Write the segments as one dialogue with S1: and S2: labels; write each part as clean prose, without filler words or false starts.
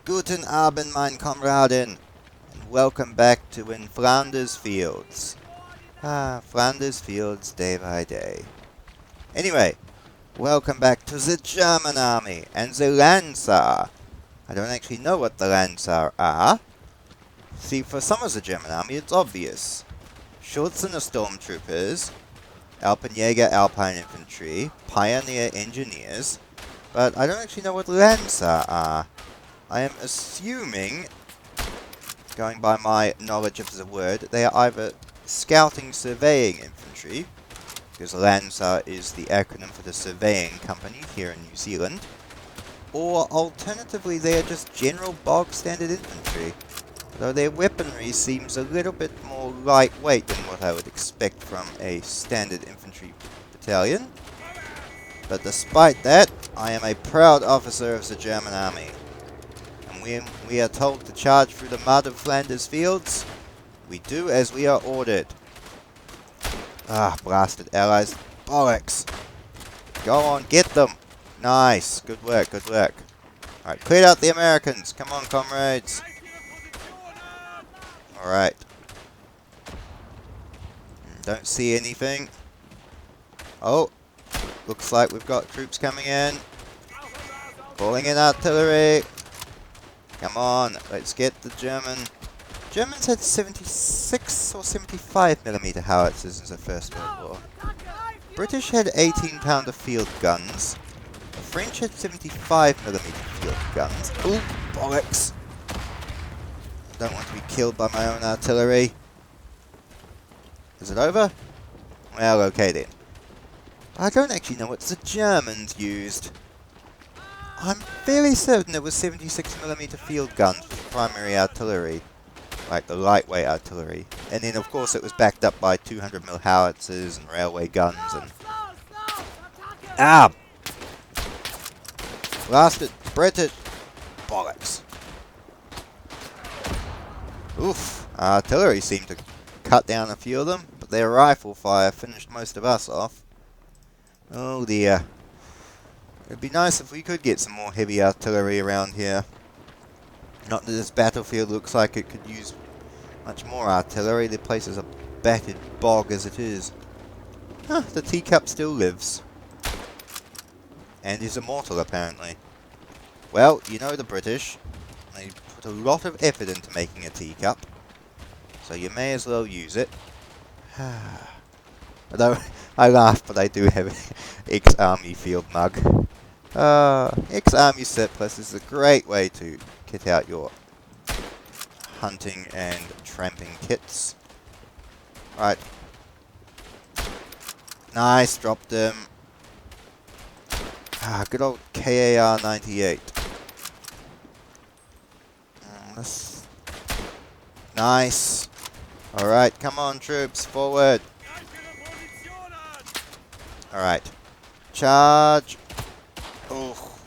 S1: Guten Abend, mein Kameraden, and welcome back to In Flanders Fields. Flanders Fields day by day. Anyway, welcome back to the German army and the Landsar. I don't actually know what the Landsar are. See, for some of the German army it's obvious. Schützen are stormtroopers, Alpenjäger Alpine infantry, Pioneer engineers, but I don't actually know what Landsar are. I am assuming, going by my knowledge of the word, they are either scouting surveying infantry, because Landsar is the acronym for the surveying company here in New Zealand, or alternatively they are just general bog standard infantry, though their weaponry seems a little bit more lightweight than what I would expect from a standard infantry battalion. But despite that, I am a proud officer of the German army. And we are told to charge through the mud of Flanders Fields. We do as we are ordered. Blasted allies. Bollocks. Go on, get them. Nice. Good work, good work. Alright, clear out the Americans. Come on, comrades. Alright. Don't see anything. Oh. Looks like we've got troops coming in. Calling in artillery. Come on, let's get the Germans had 76 or 75mm howitzers in the First World War. British had 18-pounder field guns. The French had 75mm field guns. Ooh, bollocks. Don't want to be killed by my own artillery. Is it over? Well, okay then. I don't actually know what the Germans used. I'm fairly certain it was 76mm field guns for the primary artillery. Like the lightweight artillery. And then of course it was backed up by 200mm howitzers and railway guns and... Blasted British bollocks. Oof. Artillery seemed to cut down a few of them, but their rifle fire finished most of us off. Oh dear. It'd be nice if we could get some more heavy artillery around here. Not that this battlefield looks like it could use much more artillery. The place is a battered bog as it is. The teacup still lives. And is immortal, apparently. Well, you know the British. They put a lot of effort into making a teacup. So you may as well use it. Although, I laugh, but I do have an ex-army field mug. Ex-army surplus is a great way to kit out your hunting and tramping kits. Right. Nice, dropped him. Good old KAR 98. Nice. Alright, come on troops, forward. Alright. Charge. Oh.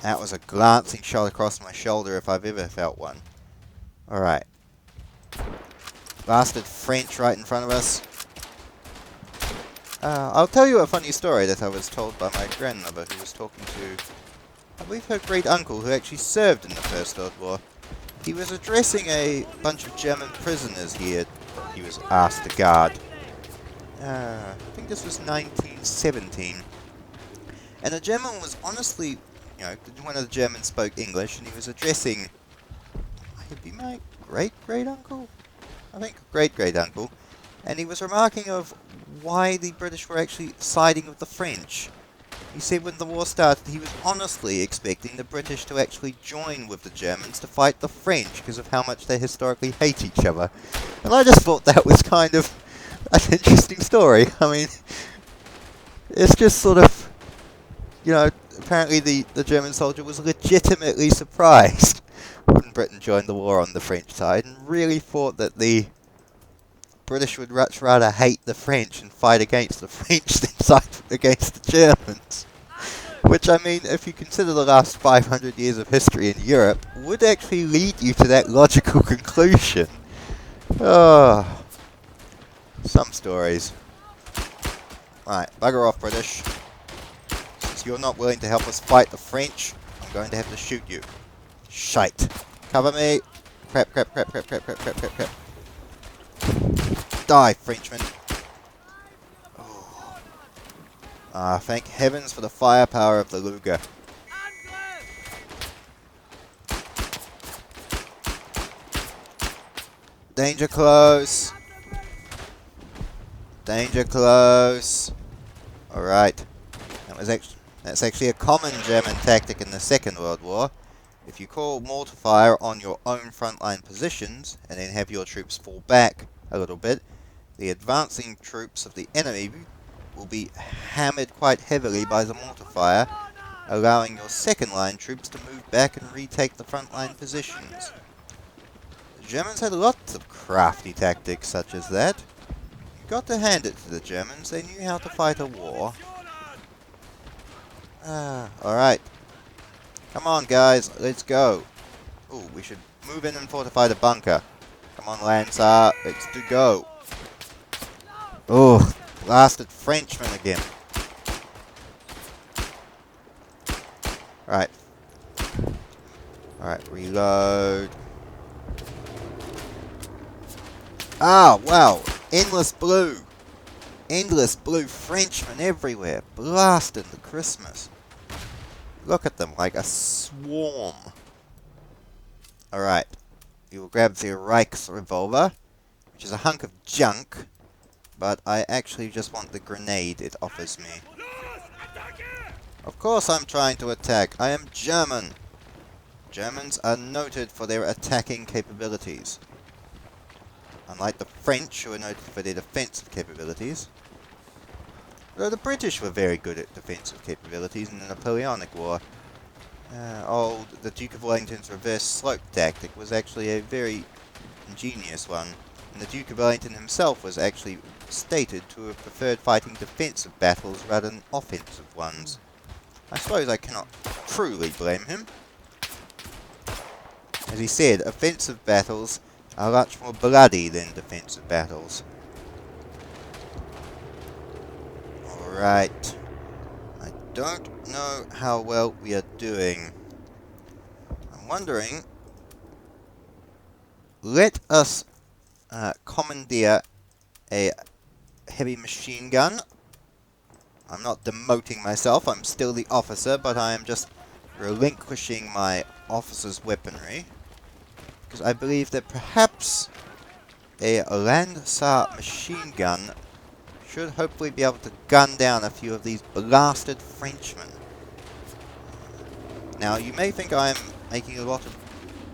S1: That was a glancing shot across my shoulder if I've ever felt one. Alright. Blasted French right in front of us. I'll tell you a funny story that I was told by my grandmother who was talking to, I believe, her great uncle who actually served in the First World War. He was addressing a bunch of German prisoners he was asked to guard. I think this was 1917. And the German was honestly, you know, one of the Germans spoke English, and he was addressing, he'd be my great-great-uncle? I think great-great-uncle. And he was remarking of why the British were actually siding with the French. He said when the war started, he was honestly expecting the British to actually join with the Germans to fight the French because of how much they historically hate each other. And I just thought that was kind of an interesting story. I mean, it's just sort of, you know, apparently the German soldier was legitimately surprised when Britain joined the war on the French side and really thought that the British would much rather hate the French and fight against the French than fight against the Germans. Which, I mean, if you consider the last 500 years of history in Europe, would actually lead you to that logical conclusion. Oh, some stories. Right, bugger off, British. Since you're not willing to help us fight the French, I'm going to have to shoot you. Shite. Cover me. Crap, crap, crap, crap, crap, crap, crap, crap, crap. Die, Frenchman. Oh. Ah, thank heavens for the firepower of the Luger. Danger close. Danger close. Alright. That's actually a common German tactic in the Second World War. If you call mortar fire on your own frontline positions, and then have your troops fall back a little bit, the advancing troops of the enemy will be hammered quite heavily by the mortar fire, allowing your second line troops to move back and retake the frontline positions. The Germans had lots of crafty tactics such as that. You've got to hand it to the Germans, they knew how to fight a war. Alright. Come on, guys, let's go. Ooh, we should move in and fortify the bunker. Come on, Landsar, let's go. Oh, blasted Frenchman again. Alright. Alright, reload. Ah, wow. Endless blue. Endless blue Frenchmen everywhere. Blasted the Christmas. Look at them, like a swarm. Alright. We will grab the Reichs revolver, which is a hunk of junk, but I actually just want the grenade it offers me. Of course I'm trying to attack. I am German. Germans are noted for their attacking capabilities. Unlike the French, who are noted for their defensive capabilities. Though the British were very good at defensive capabilities in the Napoleonic War. The Duke of Wellington's reverse slope tactic was actually a very ingenious one. And the Duke of Wellington himself was actually stated to have preferred fighting defensive battles rather than offensive ones. I suppose I cannot truly blame him. As he said, offensive battles are much more bloody than defensive battles. Alright. I don't know how well we are doing. I'm wondering... Let us commandeer a heavy machine gun. I'm not demoting myself, I'm still the officer, but I am just relinquishing my officer's weaponry. Because I believe that perhaps a Landsar machine gun should hopefully be able to gun down a few of these blasted Frenchmen. Now, you may think I am making a lot of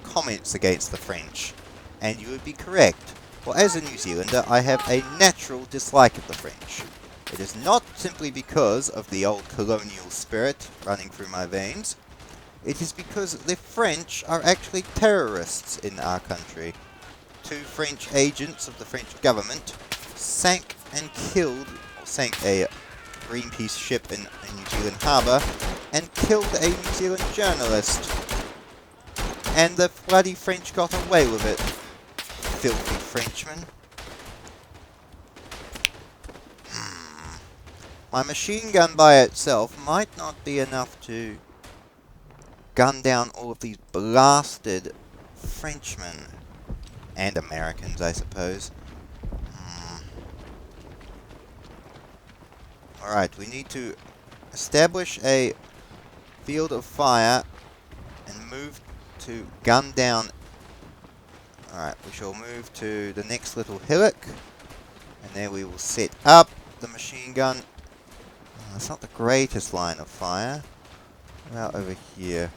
S1: comments against the French, and you would be correct. Well, as a New Zealander, I have a natural dislike of the French. It is not simply because of the old colonial spirit running through my veins. It is because the French are actually terrorists in our country. 2 French agents of the French government sank a Greenpeace ship in New Zealand harbour and killed a New Zealand journalist. And the bloody French got away with it. Filthy Frenchmen. My machine gun by itself might not be enough to gun down all of these blasted Frenchmen. And Americans, I suppose. Alright, we need to establish a field of fire and move to gun down. Alright, we shall move to the next little hillock. And there we will set up the machine gun. It's not the greatest line of fire. About over here.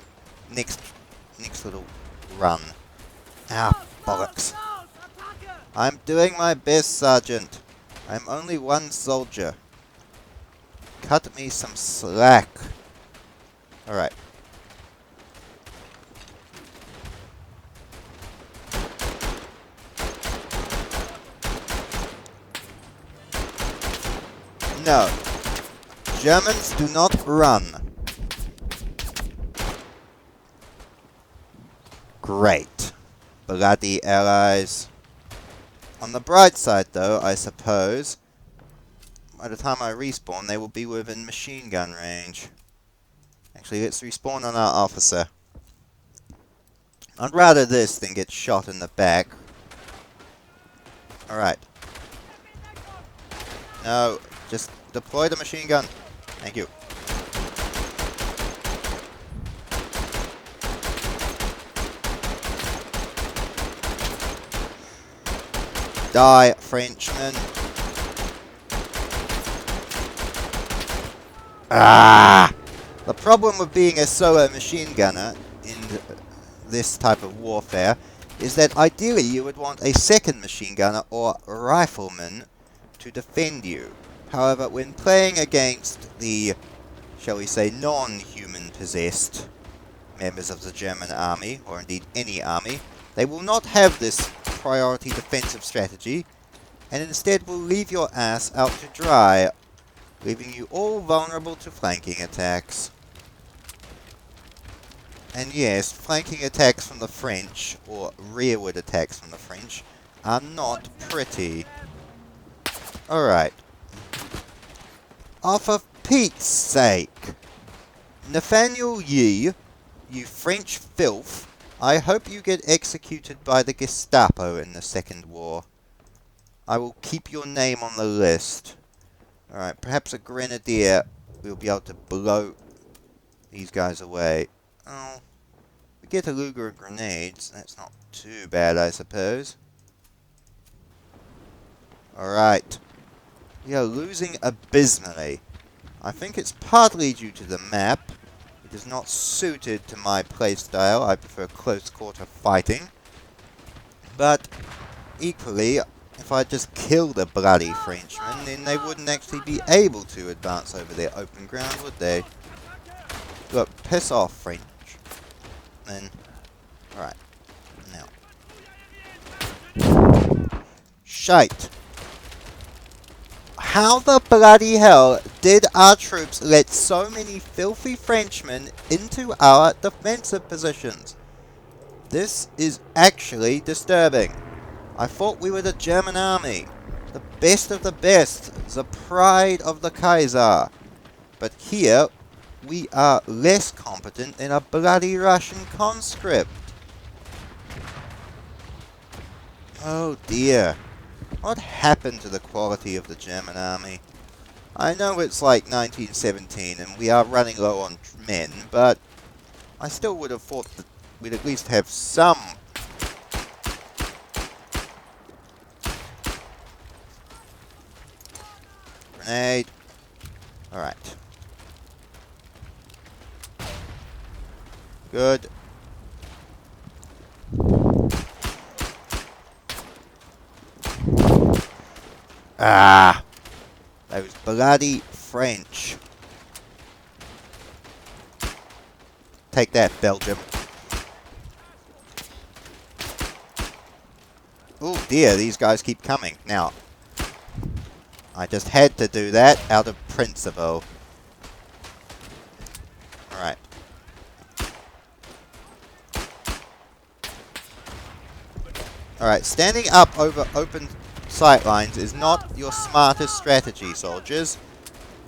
S1: Next little run. Ah, bollocks. I'm doing my best, Sergeant. I'm only one soldier. Cut me some slack. Alright. No. Germans do not run. Great. Bloody allies. On the bright side, though, I suppose, by the time I respawn, they will be within machine gun range. Actually, let's respawn on our officer. I'd rather this than get shot in the back. Alright. No, just deploy the machine gun. Thank you. Die, Frenchman. Ah! The problem with being a solo machine gunner in this type of warfare is that ideally you would want a second machine gunner or rifleman to defend you. However, when playing against the, shall we say, non-human possessed members of the German army, or indeed any army, they will not have this priority defensive strategy, and instead will leave your ass out to dry, leaving you all vulnerable to flanking attacks. And yes, flanking attacks from the French, or rearward attacks from the French, are not pretty. Alright. Oh, for Pete's sake! Nathaniel Yee, you French filth, I hope you get executed by the Gestapo in the Second War. I will keep your name on the list. Alright, perhaps a grenadier will be able to blow these guys away. Oh, we get a Luger of grenades. That's not too bad, I suppose. Alright. We are losing abysmally. I think it's partly due to the map. It is not suited to my playstyle. I prefer close quarter fighting. But equally, if I just killed a bloody Frenchman, then they wouldn't actually be able to advance over their open ground, would they? Look, piss off, French. Then, alright. Now. Shite. How the bloody hell did our troops let so many filthy Frenchmen into our defensive positions? This is actually disturbing. I thought we were the German army, the best of the best, the pride of the Kaiser. But here, we are less competent than a bloody Russian conscript. Oh dear. What happened to the quality of the German army? I know it's like 1917 and we are running low on men, but I still would have thought that we'd at least have some. Grenade. Alright. Good. Ah! Those bloody French. Take that, Belgium. Oh dear, these guys keep coming. Now, I just had to do that out of principle. Alright. Alright, standing up over open sight lines is not your smartest strategy, soldiers.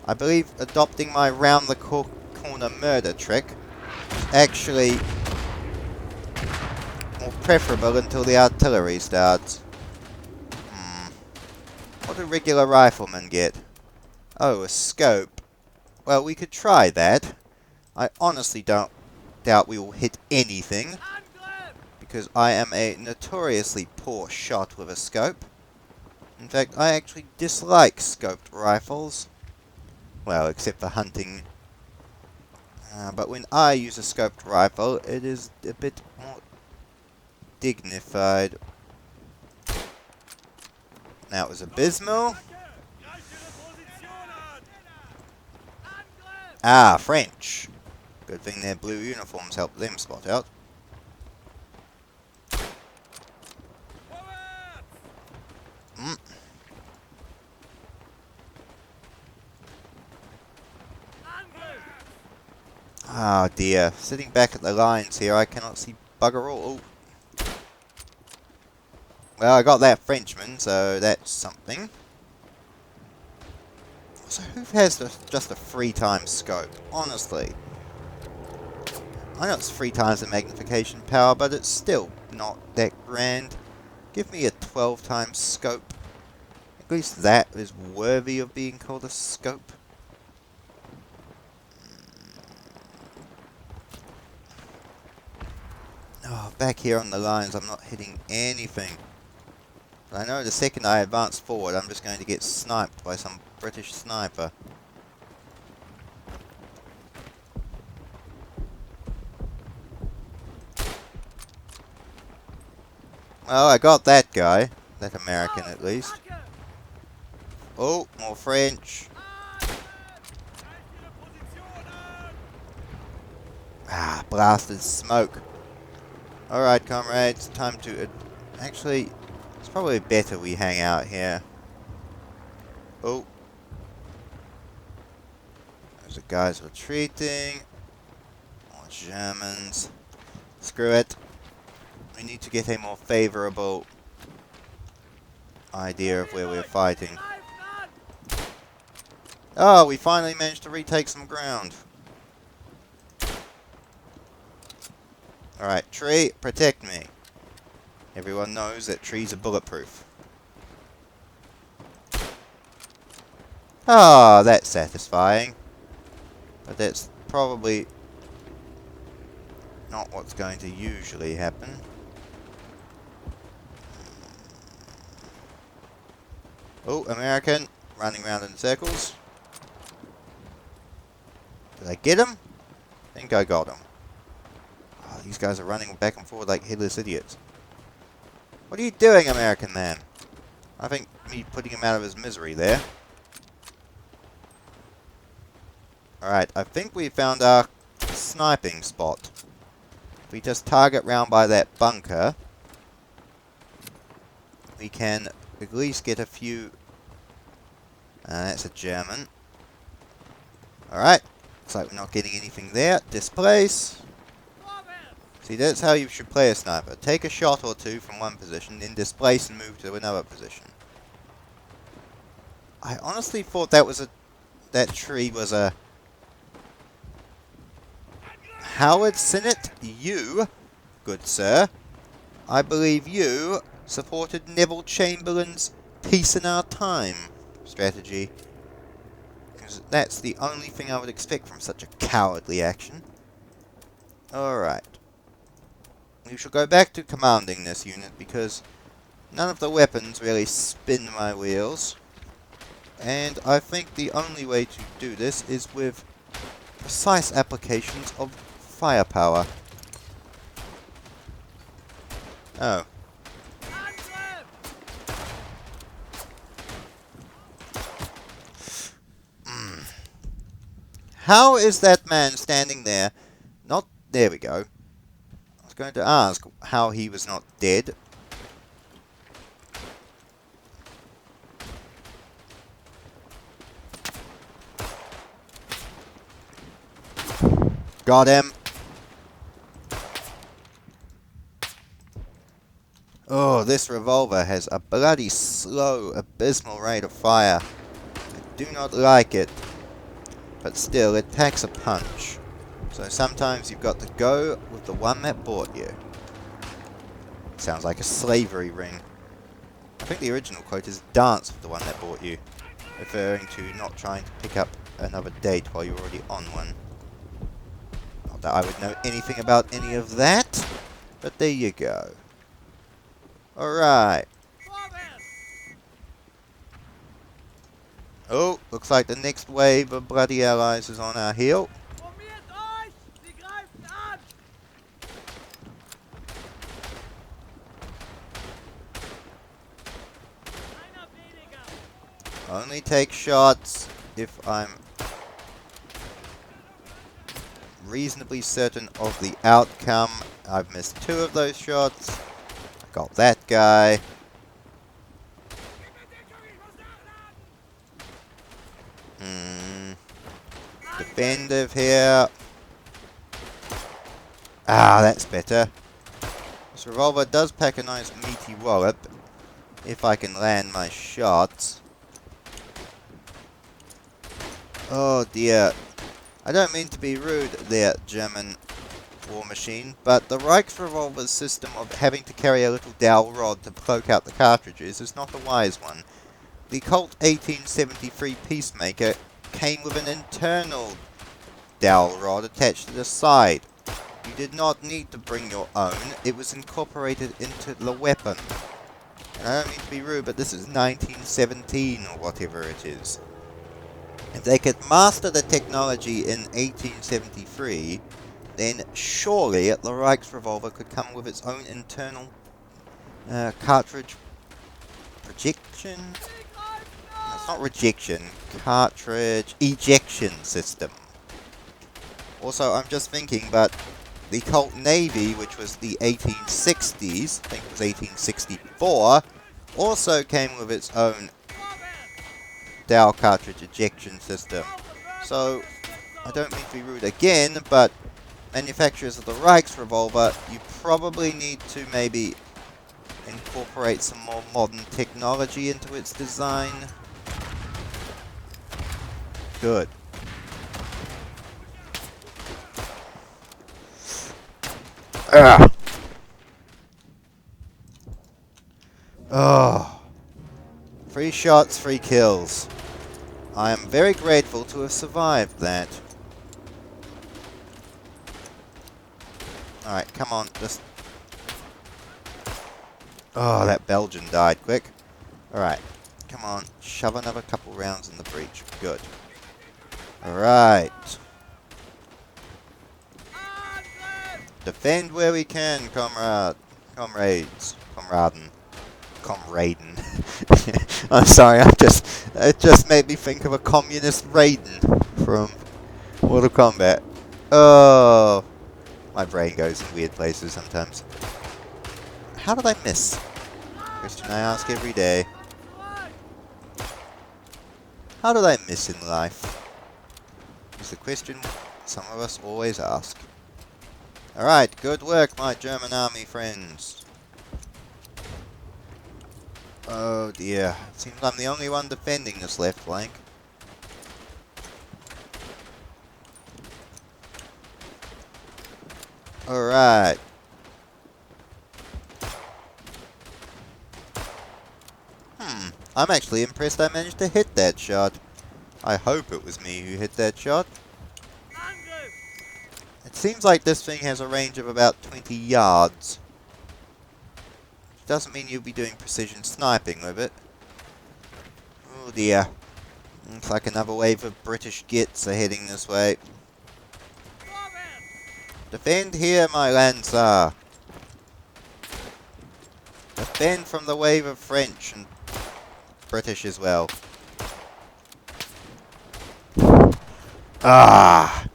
S1: I believe adopting my round-the-corner murder trick is actually more preferable until the artillery starts. What do regular riflemen get? Oh, a scope. Well, we could try that. I honestly don't doubt we will hit anything, because I am a notoriously poor shot with a scope. In fact, I actually dislike scoped rifles. Well, except for hunting. But when I use a scoped rifle, it is a bit more dignified. Now, it was abysmal. Ah, French. Good thing their blue uniforms help them spot out. Ah, dear. Sitting back at the lines here, I cannot see bugger all. Oh. Well, I got that Frenchman, so that's something. So who has just a free time scope? Honestly. I know it's 3 times the magnification power, but it's still not that grand. Give me a 12 times scope. At least that is worthy of being called a scope. Oh, back here on the lines, I'm not hitting anything. I know the second I advance forward, I'm just going to get sniped by some British sniper. Well, I got that guy. That American, at least. Oh, more French. Ah, blasted smoke. Alright, comrades, time to... Actually, it's probably better we hang out here. Oh. There's the guys retreating. More Germans. Screw it. We need to get a more favorable idea of where we're fighting. Oh, we finally managed to retake some ground. Alright, tree, protect me. Everyone knows that trees are bulletproof. Ah, that's satisfying. But that's probably not what's going to usually happen. Oh, American, running around in circles. Did I get him? I think I got him. Oh, these guys are running back and forward like headless idiots. What are you doing, American man? I think me putting him out of his misery there. Alright, I think we found our sniping spot. If we just target round by that bunker, we can at least get a few... that's a German. Alright, looks like we're not getting anything there. Displace. See, that's how you should play a sniper. Take a shot or two from one position, then displace and move to another position. I honestly thought that was that tree was a... Howard Sinnott, you, good sir, I believe you supported Neville Chamberlain's peace in our time strategy. Because that's the only thing I would expect from such a cowardly action. Alright. We shall go back to commanding this unit because none of the weapons really spin my wheels. And I think the only way to do this is with precise applications of firepower. Oh. How is that man standing there? Not... There we go. I was going to ask how he was not dead. Got him. Oh, this revolver has a bloody slow, abysmal rate of fire. I do not like it. But still, it packs a punch. So sometimes you've got to go with the one that bought you. Sounds like a slavery ring. I think the original quote is dance with the one that bought you. Referring to not trying to pick up another date while you're already on one. Not that I would know anything about any of that. But there you go. Alright. Oh, looks like the next wave of bloody allies is on our heel. Only take shots if I'm reasonably certain of the outcome. I've missed 2 of those shots. I got that guy. Defensive here. Ah, that's better. This revolver does pack a nice meaty wallop if I can land my shots. Oh dear. I don't mean to be rude there, German war machine, but the Reichsrevolver's system of having to carry a little dowel rod to poke out the cartridges is not a wise one. The Colt 1873 Peacemaker came with an internal dowel rod attached to the side. You did not need to bring your own, it was incorporated into the weapon. And I don't mean to be rude, but this is 1917 or whatever it is. If they could master the technology in 1873, then surely the Reichsrevolver could come with its own internal cartridge projection? No, it's not rejection, cartridge ejection system. Also, I'm just thinking, but the Colt Navy, which was the 1860s, I think it was 1864, also came with its own dowel cartridge ejection system. So, I don't mean to be rude again, but manufacturers of the Reichsrevolver, you probably need to maybe incorporate some more modern technology into its design. Good. Ugh. Oh. 3 shots, 3 kills. I am very grateful to have survived that. Alright, come on, just... Oh, that Belgian died quick. Alright, come on, shove another couple rounds in the breach. Good. Alright. Defend where we can, comrades. Comraden. I'm sorry, it just made me think of a communist Raiden from Mortal Kombat. Oh, my brain goes in weird places sometimes. How did I miss? Question I ask every day. How did I miss in life? Is the question some of us always ask. Alright, good work, my German army friends. Oh dear, it seems I'm the only one defending this left flank. Alright. I'm actually impressed I managed to hit that shot. I hope it was me who hit that shot. It seems like this thing has a range of about 20 yards. Doesn't mean you'll be doing precision sniping with it. Oh dear. Looks like another wave of British Gits are heading this way. Defend here, my Landsar. Defend from the wave of French and British as well. Ah!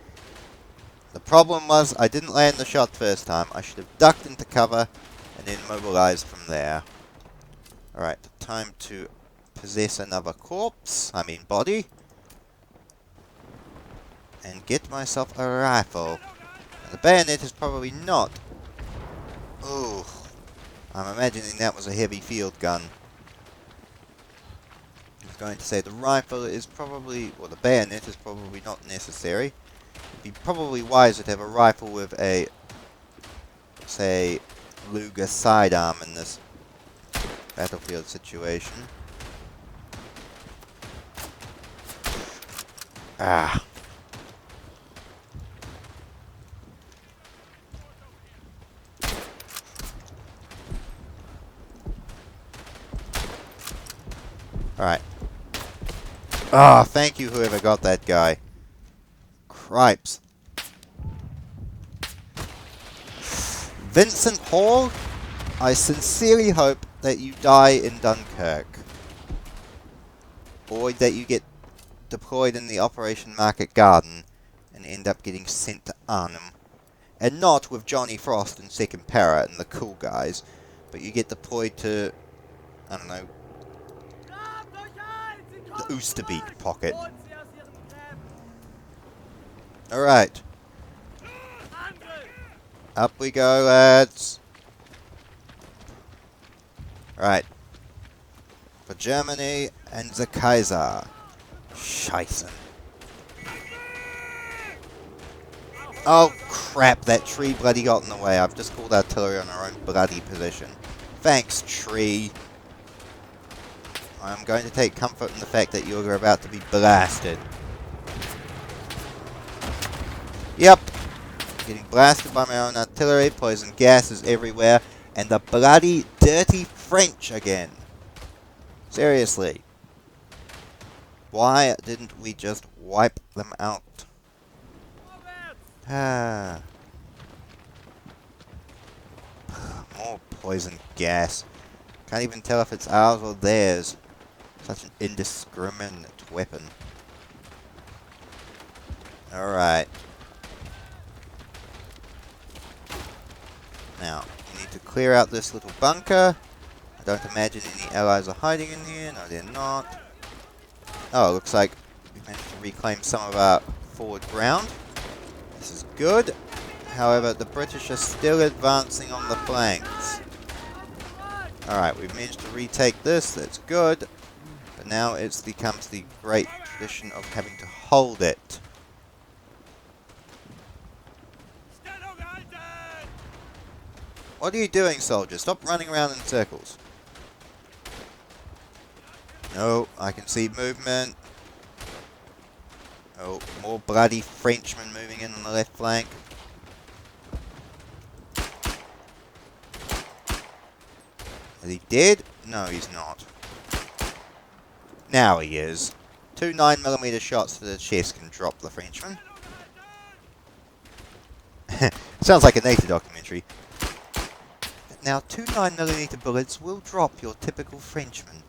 S1: The problem was I didn't land the shot first time. I should have ducked into cover and then mobilized from there. Alright, time to possess another corpse, I mean body, and get myself a rifle. And the bayonet is probably not. Ooh, I'm imagining that was a heavy field gun. I was going to say the rifle is probably, or the bayonet is probably not necessary. It'd be probably wiser to have a rifle with a, say, Luger sidearm in this battlefield situation. Ah. Alright. Ah, thank you whoever got that guy. Cripes. Vincent Hall, I sincerely hope that you die in Dunkirk. Or that you get deployed in the Operation Market Garden and end up getting sent to Arnhem. And not with Johnny Frost and Second Para and the cool guys, but you get deployed to, I don't know, the Oosterbeek pocket. Alright. Up we go, lads. Right. For Germany and the Kaiser. Scheiße. Oh, crap. crap, that tree bloody got in the way. I've just called artillery on our own bloody position. Thanks, tree. I'm going to take comfort in the fact that you're about to be blasted. Yep. Getting blasted by my own artillery, poison gas is everywhere, and the bloody dirty French again. Seriously. Why didn't we just wipe them out? Ah. More poison gas. Can't even tell if it's ours or theirs. Such an indiscriminate weapon. Alright. Now, we need to clear out this little bunker. I don't imagine any allies are hiding in here. No, they're not. Oh, looks like we've managed to reclaim some of our forward ground. This is good. However, the British are still advancing on the flanks. Alright, we've managed to retake this. That's good. But now it becomes the great tradition of having to hold it. What are you doing, soldiers? Stop running around in circles. No, I can see movement. Oh, more bloody Frenchmen moving in on the left flank. Is he dead? No, he's not. Now he is. 2 9mm shots to the chest can drop the Frenchman. Sounds like a NATO documentary. Now, 2 9mm bullets will drop your typical Frenchman.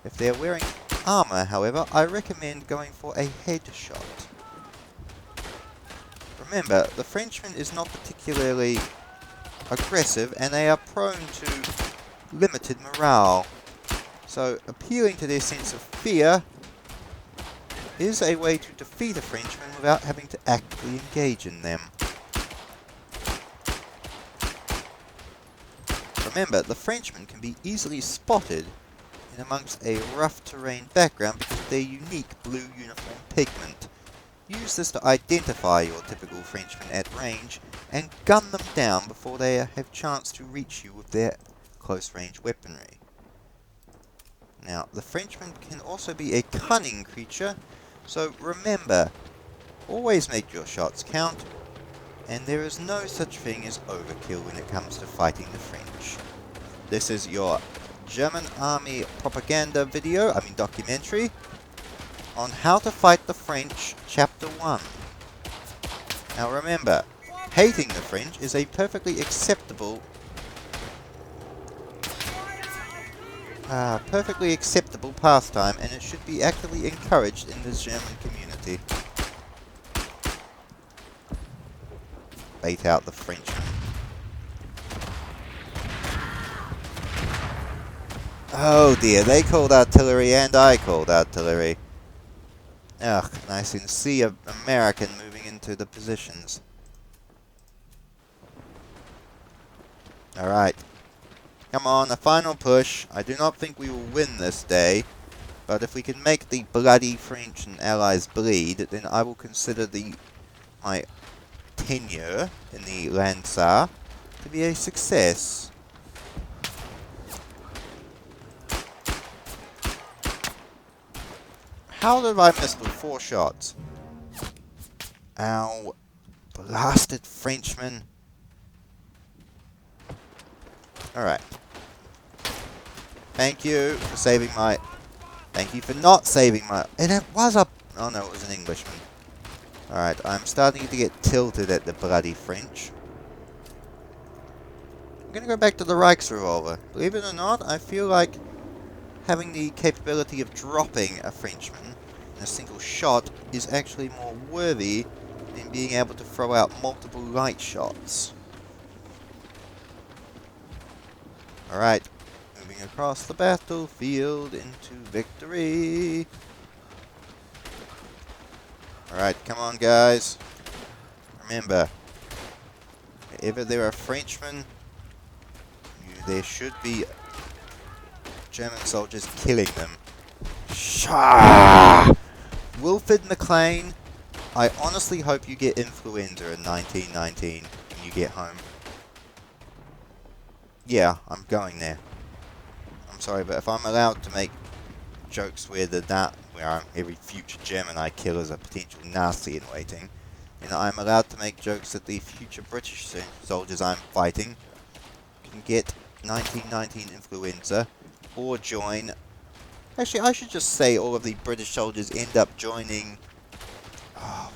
S1: If they're wearing armour, however, I recommend going for a headshot. Remember, the Frenchman is not particularly aggressive, and they are prone to limited morale. So, appealing to their sense of fear is a way to defeat a Frenchman without having to actively engage in them. Remember, the Frenchmen can be easily spotted in amongst a rough terrain background because of their unique blue uniform pigment. Use this to identify your typical Frenchmen at range and gun them down before they have chance to reach you with their close-range weaponry. Now, the Frenchman can also be a cunning creature, so remember, always make your shots count, and there is no such thing as overkill when it comes to fighting the French. This is your German Army propaganda documentary, on how to fight the French, Chapter 1. Now remember, hating the French is a perfectly acceptable pastime, and it should be actively encouraged in the German community. Bait out the Frenchman. Oh dear, they called artillery and I called artillery. Ugh, and I can see an American moving into the positions. Alright. Come on, a final push. I do not think we will win this day, but if we can make the bloody French and Allies bleed, then I will consider my tenure in the Landsar to be a success. How did I miss with 4 shots? Ow. Blasted Frenchman. Alright. Thank you for saving my... Thank you for not saving my... And it was a... Oh no, it was an Englishman. Alright, I'm starting to get tilted at the bloody French. I'm gonna go back to the Reichsrevolver. Believe it or not, I feel like having the capability of dropping a Frenchman in a single shot is actually more worthy than being able to throw out multiple light shots. Alright, moving across the battlefield into victory. Alright, come on guys. Remember, wherever there are Frenchmen, there should be German soldiers killing them. Shah! Wilfred McLean, I honestly hope you get influenza in 1919 when you get home. Yeah, I'm going there. I'm sorry, but if I'm allowed to make jokes where every future German I kill is a potential Nazi in waiting, and I'm allowed to make jokes that the future British soldiers I'm fighting can get 1919 influenza, or join... Actually, I should just say all of the British soldiers end up joining...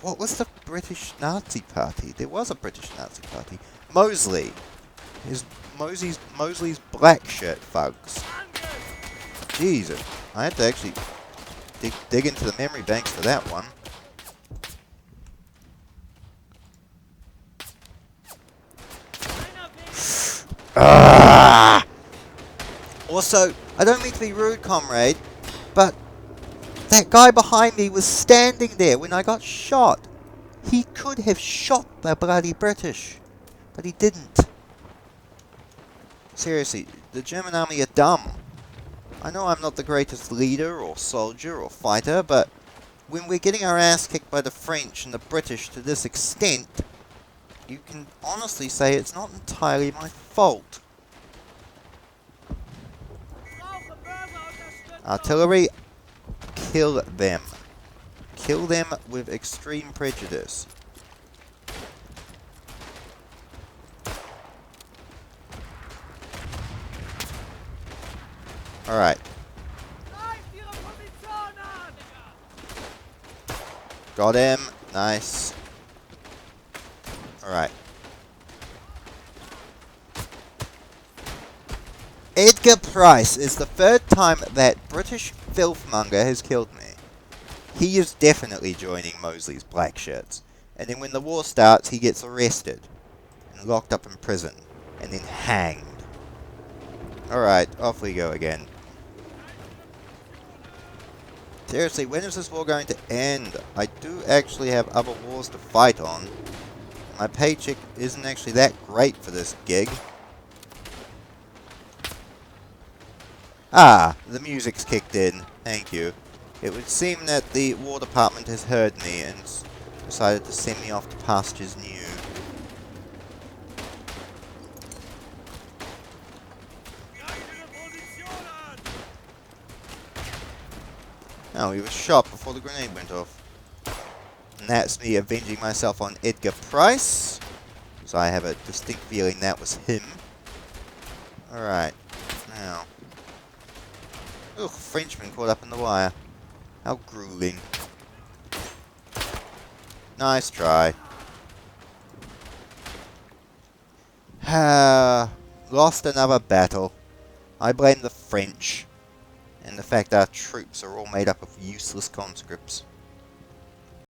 S1: what was the British Nazi Party? There was a British Nazi Party. Mosley. Mosley's black shirt thugs. Jesus. I had to actually dig into the memory banks for that one. Also, I don't mean to be rude, comrade, but that guy behind me was standing there when I got shot. He could have shot the bloody British, but he didn't. Seriously, the German army are dumb. I know I'm not the greatest leader or soldier or fighter, but when we're getting our ass kicked by the French and the British to this extent, you can honestly say it's not entirely my fault. Artillery, kill them. Kill them with extreme prejudice. Alright. Got him. Nice. Alright. Edgar Price is the third time that British filthmonger has killed me. He is definitely joining Mosley's black shirts. And then when the war starts, he gets arrested. And locked up in prison. And then hanged. Alright, off we go again. Seriously, when is this war going to end? I do actually have other wars to fight on. My paycheck isn't actually that great for this gig. Ah, the music's kicked in. Thank you. It would seem that the War Department has heard me and decided to send me off to pastures new. Oh, he was shot before the grenade went off. And that's me avenging myself on Edgar Price. Because I have a distinct feeling that was him. Alright. Now. Ugh, Frenchman caught up in the wire. How grueling. Nice try. Lost another battle. I blame the French. And the fact our troops are all made up of useless conscripts.